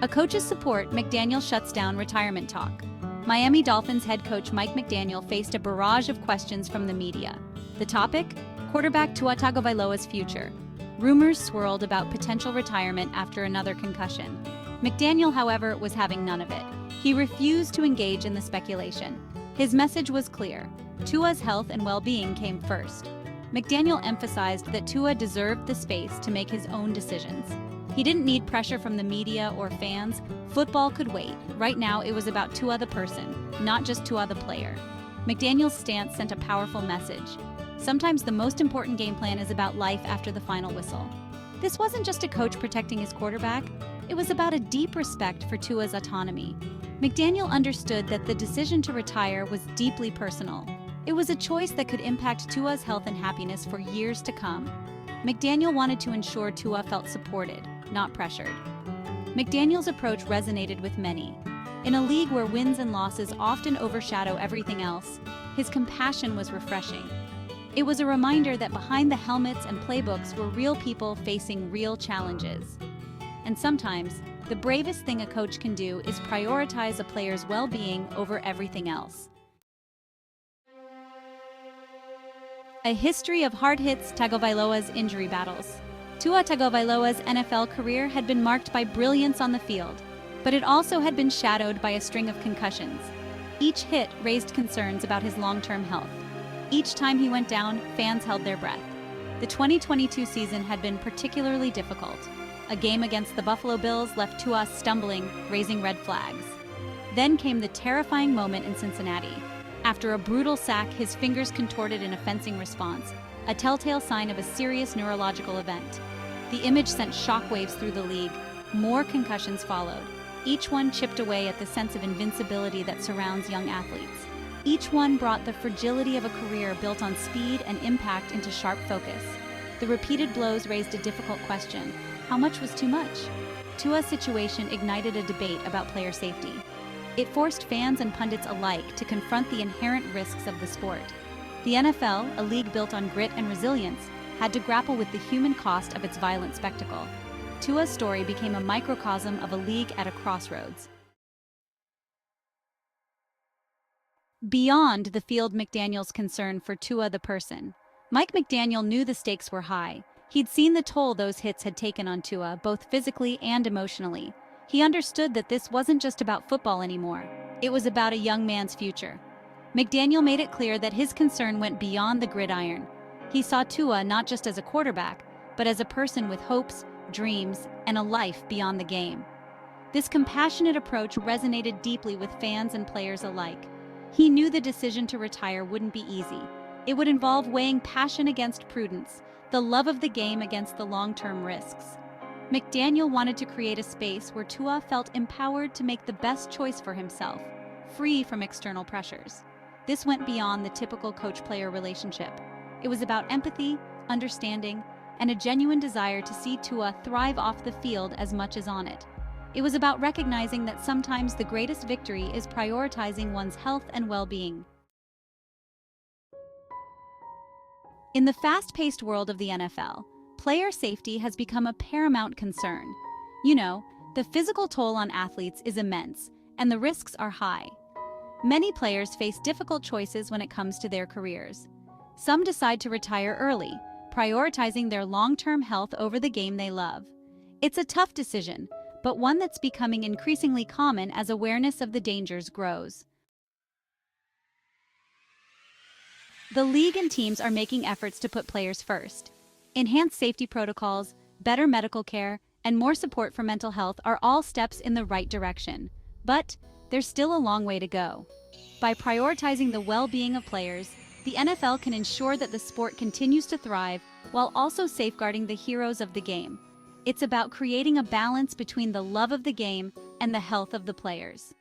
A coach's support, McDaniel shuts down retirement talk. Miami Dolphins head coach Mike McDaniel faced a barrage of questions from the media. The topic? Quarterback Tua Tagovailoa's future. Rumors swirled about potential retirement after another concussion. McDaniel, however, was having none of it. He refused to engage in the speculation. His message was clear. Tua's health and well-being came first. McDaniel emphasized that Tua deserved the space to make his own decisions. He didn't need pressure from the media or fans. Football could wait. Right now, it was about Tua the person, not just Tua the player. McDaniel's stance sent a powerful message. Sometimes the most important game plan is about life after the final whistle. This wasn't just a coach protecting his quarterback. It was about a deep respect for Tua's autonomy. McDaniel understood that the decision to retire was deeply personal. It was a choice that could impact Tua's health and happiness for years to come. McDaniel wanted to ensure Tua felt supported, not pressured. McDaniel's approach resonated with many. In a league where wins and losses often overshadow everything else, his compassion was refreshing. It was a reminder that behind the helmets and playbooks were real people facing real challenges. And sometimes, the bravest thing a coach can do is prioritize a player's well-being over everything else. A history of hard hits. Tagovailoa's injury battles. Tua Tagovailoa's NFL career had been marked by brilliance on the field, but it also had been shadowed by a string of concussions. Each hit raised concerns about his long-term health. Each time he went down, fans held their breath. The 2022 season had been particularly difficult. A game against the Buffalo Bills left Tua stumbling, raising red flags. Then came the terrifying moment in Cincinnati. After a brutal sack, his fingers contorted in a fencing response, a telltale sign of a serious neurological event. The image sent shockwaves through the league. More concussions followed. Each one chipped away at the sense of invincibility that surrounds young athletes. Each one brought the fragility of a career built on speed and impact into sharp focus. The repeated blows raised a difficult question. How much was too much? Tua's situation ignited a debate about player safety. It forced fans and pundits alike to confront the inherent risks of the sport. The NFL, a league built on grit and resilience, had to grapple with the human cost of its violent spectacle. Tua's story became a microcosm of a league at a crossroads. Beyond the field, McDaniel's concern for Tua the person. Mike McDaniel knew the stakes were high. He'd seen the toll those hits had taken on Tua, both physically and emotionally. He understood that this wasn't just about football anymore. It was about a young man's future. McDaniel made it clear that his concern went beyond the gridiron. He saw Tua not just as a quarterback, but as a person with hopes, dreams, and a life beyond the game. This compassionate approach resonated deeply with fans and players alike. He knew the decision to retire wouldn't be easy. It would involve weighing passion against prudence, the love of the game against the long-term risks. McDaniel wanted to create a space where Tua felt empowered to make the best choice for himself, free from external pressures. This went beyond the typical coach-player relationship. It was about empathy, understanding, and a genuine desire to see Tua thrive off the field as much as on it. It was about recognizing that sometimes the greatest victory is prioritizing one's health and well-being. In the fast-paced world of the NFL, player safety has become a paramount concern. You know, the physical toll on athletes is immense, and the risks are high. Many players face difficult choices when it comes to their careers. Some decide to retire early, prioritizing their long-term health over the game they love. It's a tough decision, but one that's becoming increasingly common as awareness of the dangers grows. The league and teams are making efforts to put players first. Enhanced safety protocols, better medical care, and more support for mental health are all steps in the right direction. But there's still a long way to go. By prioritizing the well-being of players, the NFL can ensure that the sport continues to thrive while also safeguarding the heroes of the game. It's about creating a balance between the love of the game and the health of the players.